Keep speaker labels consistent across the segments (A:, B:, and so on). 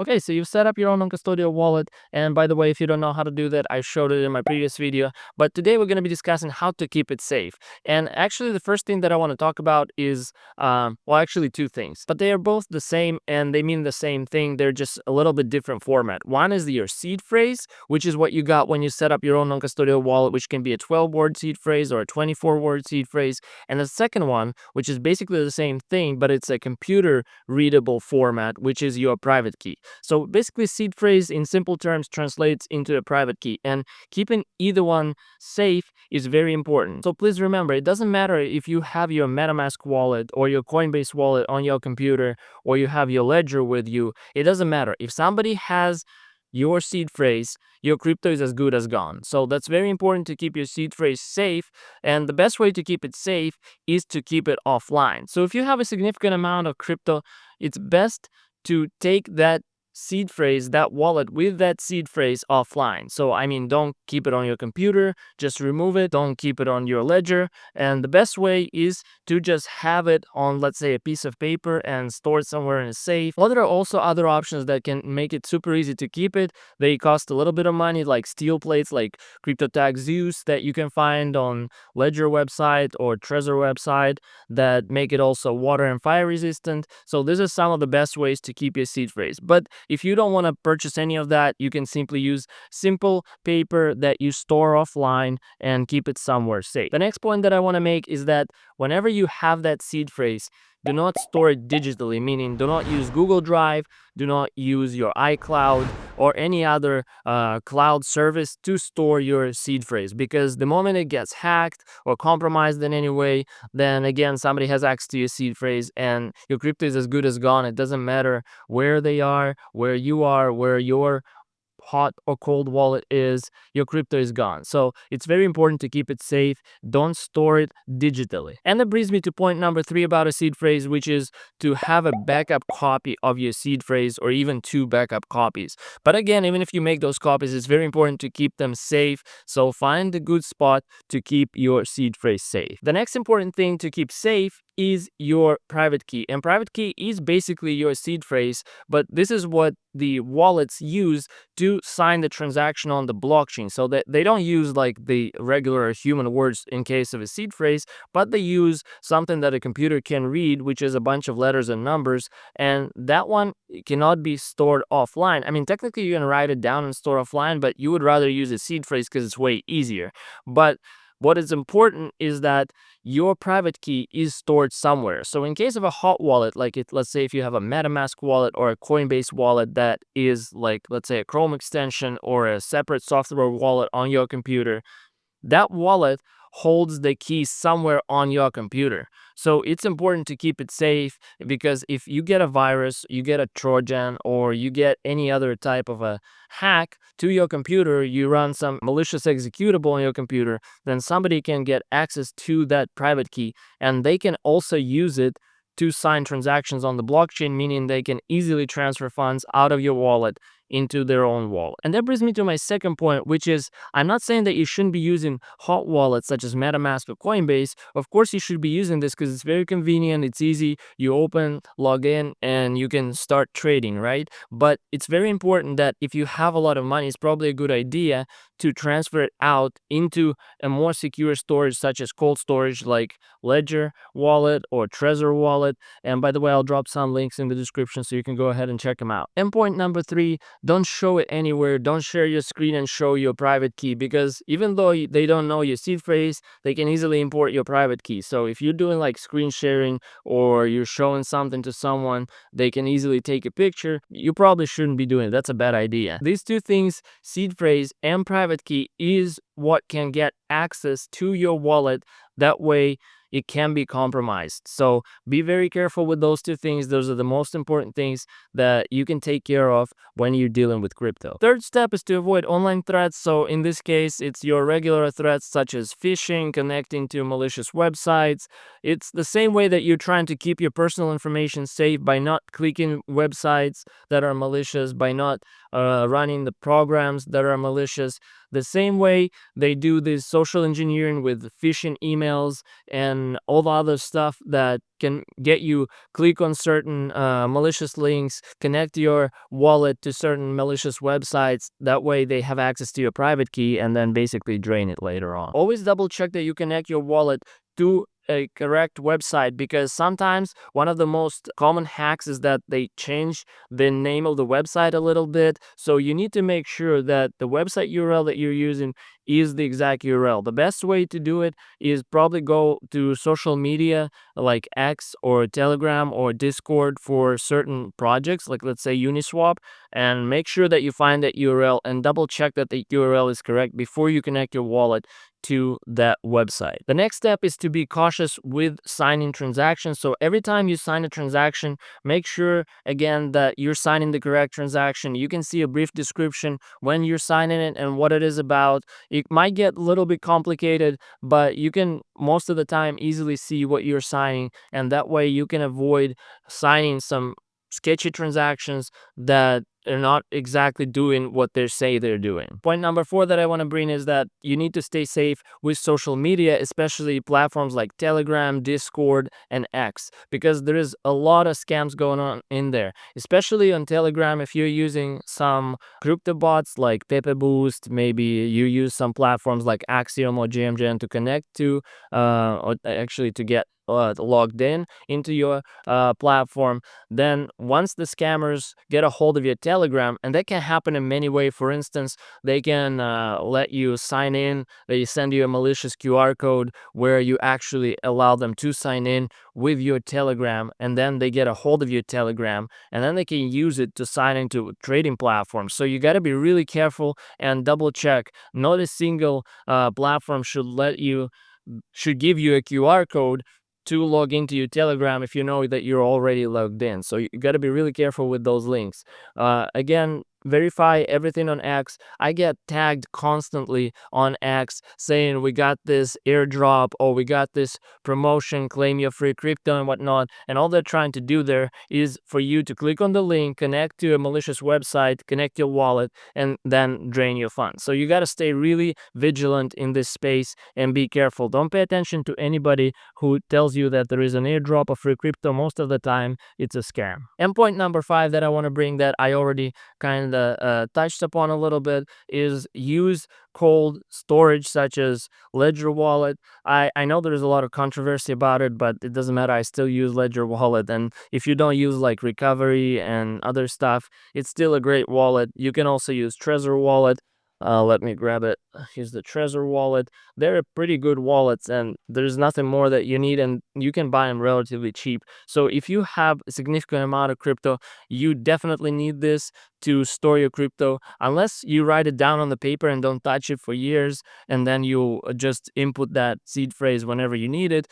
A: Okay, so you've set up your own non-custodial wallet. And by the way, if you don't know how to do that, I showed it in my previous video. But today we're going to be discussing how to keep it safe. And actually, the first thing that I want to talk about is, well, actually two things. But they are both the same and they mean the same thing. They're just a little bit different format. One is your seed phrase, which is what you got when you set up your own non-custodial wallet, which can be a 12-word seed phrase or a 24-word seed phrase. And the second one, which is basically the same thing, but it's a computer readable format, which is your private key. So basically, seed phrase in simple terms translates into a private key, and keeping either one safe is very important. So please remember, it doesn't matter if you have your MetaMask wallet or your Coinbase wallet on your computer or you have your ledger with you. It doesn't matter. If somebody has your seed phrase, your crypto is as good as gone. So that's very important to keep your seed phrase safe. And the best way to keep it safe is to keep it offline. So if you have a significant amount of crypto, it's best to take that seed phrase, that wallet with that seed phrase offline. So, I mean, don't keep it on your computer, just remove it, don't keep it on your ledger. And the best way is to just have it on, let's say, a piece of paper and store it somewhere in a safe. Well, there are also other options that can make it super easy to keep it. They cost a little bit of money, like steel plates, like CryptoTag Zeus that you can find on Ledger website or Trezor website that make it also water and fire resistant. So these are some of the best ways to keep your seed phrase. But if you don't want to purchase any of that, you can simply use simple paper that you store offline and keep it somewhere safe. The next point that I want to make is that whenever you have that seed phrase, do not store it digitally, meaning do not use Google Drive, do not use your iCloud or any other cloud service to store your seed phrase, because the moment it gets hacked or compromised in any way, then again, somebody has access to your seed phrase and your crypto is as good as gone. It doesn't matter where they are, where you are, where your hot or cold wallet is, your crypto is gone. So it's very important to keep it safe. Don't store it digitally. And that brings me to point number 3 about a seed phrase, which is to have a backup copy of your seed phrase or even 2 backup copies. But again, even if you make those copies, it's very important to keep them safe. So find a good spot to keep your seed phrase safe. The next important thing to keep safe is your private key. And private key is basically your seed phrase, but this is what the wallets use to sign the transaction on the blockchain. So that they don't use like the regular human words in case of a seed phrase, but they use something that a computer can read, which is a bunch of letters and numbers. And that one cannot be stored offline. I mean, technically you can write it down and store offline, but you would rather use a seed phrase because it's way easier. But what is important is that your private key is stored somewhere. So in case of a hot wallet, like let's say if you have a MetaMask wallet or a Coinbase wallet that is like, let's say, a Chrome extension or a separate software wallet on your computer, that wallet holds the key somewhere on your computer. So it's important to keep it safe, because if you get a virus, you get a Trojan, or you get any other type of a hack to your computer, you run some malicious executable on your computer, then somebody can get access to that private key and they can also use it to sign transactions on the blockchain, meaning they can easily transfer funds out of your wallet into their own wallet. And that brings me to my second point, which is I'm not saying that you shouldn't be using hot wallets such as MetaMask or Coinbase. Of course, you should be using this because it's very convenient, it's easy. You open, log in, and you can start trading, right? But it's very important that if you have a lot of money, it's probably a good idea to transfer it out into a more secure storage such as cold storage like Ledger wallet or Trezor wallet. And by the way, I'll drop some links in the description so you can go ahead and check them out. And point number 3, don't show it anywhere. Don't share your screen and show your private key, because even though they don't know your seed phrase, they can easily import your private key. So if you're doing like screen sharing or you're showing something to someone, they can easily take a picture. You probably shouldn't be doing it. That's a bad idea. These two things, seed phrase and private key, is what can get access to your wallet. That way it can be compromised. So be very careful with those two things. Those are the most important things that you can take care of when you're dealing with crypto. Third step is to avoid online threats. So in this case, it's your regular threats such as phishing, connecting to malicious websites. It's the same way that you're trying to keep your personal information safe by not clicking websites that are malicious, by not running the programs that are malicious. The same way they do this social engineering with phishing emails and all the other stuff that can get you click on certain malicious links, connect your wallet to certain malicious websites. That way they have access to your private key and then basically drain it later on. Always double check that you connect your wallet to a correct website, because sometimes one of the most common hacks is that they change the name of the website a little bit. So you need to make sure that the website URL that you're using is the exact URL. The best way to do it is probably go to social media like X or Telegram or Discord for certain projects, like let's say Uniswap, and make sure that you find that URL and double check that the URL is correct before you connect your wallet to that website. The next step is to be cautious with signing transactions. So every time you sign a transaction, make sure again that you're signing the correct transaction. You can see a brief description when you're signing it and what it is about. It might get a little bit complicated, but you can most of the time easily see what you're signing, and that way you can avoid signing some sketchy transactions that are not exactly doing what they say they're doing. Point number 4 that I want to bring is that you need to stay safe with social media, especially platforms like Telegram, Discord, and X, because there is a lot of scams going on in there. Especially on Telegram, if you're using some crypto bots like Pepe Boost, maybe you use some platforms like Axiom or JMJN to connect to, or actually to get logged in into your platform. Then once the scammers get a hold of your Telegram, and that can happen in many ways. For instance, they can let you sign in, they send you a malicious QR code where you actually allow them to sign in with your Telegram, and then they get a hold of your Telegram, and then they can use it to sign into trading platforms. So you got to be really careful and double check. Not a single platform should give you a QR code to log into your Telegram if you know that you're already logged in. So you got to be really careful with those links. Again, verify everything on X. I get tagged constantly on X saying we got this airdrop or we got this promotion, claim your free crypto and whatnot. And all they're trying to do there is for you to click on the link, connect to a malicious website, connect your wallet, and then drain your funds. So you got to stay really vigilant in this space and be careful. Don't pay attention to anybody who tells you that there is an airdrop of free crypto. Most of the time, it's a scam. And point number 5 that I want to bring, that I already kind of touched upon a little bit, is use cold storage such as Ledger Wallet. I know there's a lot of controversy about it, but it doesn't matter. I still use Ledger Wallet. And if you don't use like Recovery and other stuff, it's still a great wallet. You can also use Trezor Wallet. Let me grab it. Here's the Trezor Wallet. They're pretty good wallets, and there's nothing more that you need, and you can buy them relatively cheap. So if you have a significant amount of crypto, you definitely need this to store your crypto, unless you write it down on the paper and don't touch it for years, and then you just input that seed phrase whenever you need it.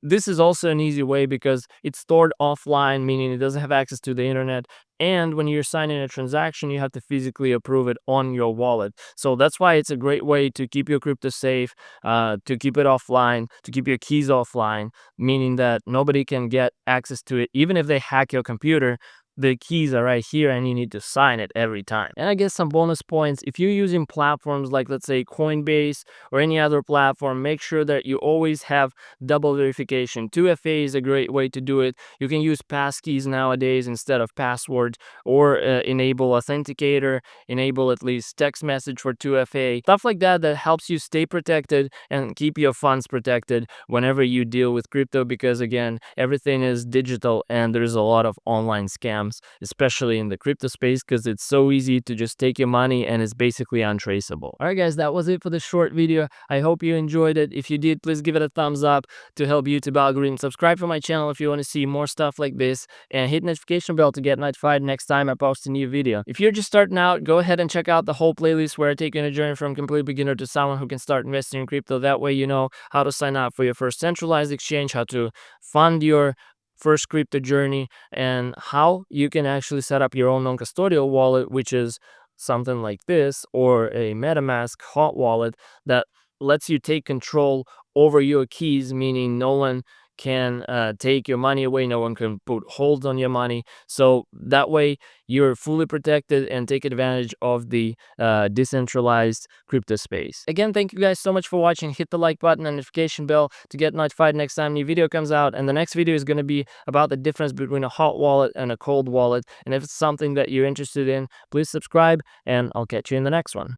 A: This is also an easy way because it's stored offline, meaning it doesn't have access to the internet. And when you're signing a transaction, you have to physically approve it on your wallet. So that's why it's a great way to keep your crypto safe, to keep it offline, to keep your keys offline, meaning that nobody can get access to it. Even if they hack your computer, the keys are right here and you need to sign it every time. And I guess some bonus points, if you're using platforms like, let's say, Coinbase or any other platform, make sure that you always have double verification. 2FA is a great way to do it. You can use passkeys nowadays instead of passwords, or enable authenticator, enable at least text message for 2FA, stuff like that, that helps you stay protected and keep your funds protected whenever you deal with crypto, because again, everything is digital and there's a lot of online scams, especially in the crypto space, because it's so easy to just take your money and it's basically untraceable. All right guys, that was it for this short video. I hope you enjoyed it. If you did, please give it a thumbs up to help YouTube algorithm. Subscribe for my channel if you want to see more stuff like this, and hit notification bell to get notified next time I post a new video. If you're just starting out, go ahead and check out the whole playlist where I take you on a journey from complete beginner to someone who can start investing in crypto. That way you know how to sign up for your first centralized exchange, how to fund your first crypto journey, and how you can actually set up your own non-custodial wallet, which is something like this, or a MetaMask hot wallet that lets you take control over your keys, meaning no one can take your money away. No one can put holds on your money. So that way you're fully protected and take advantage of the decentralized crypto space. Again, thank you guys so much for watching. Hit the like button and notification bell to get notified next time new video comes out. And the next video is going to be about the difference between a hot wallet and a cold wallet. And if it's something that you're interested in, please subscribe, and I'll catch you in the next one.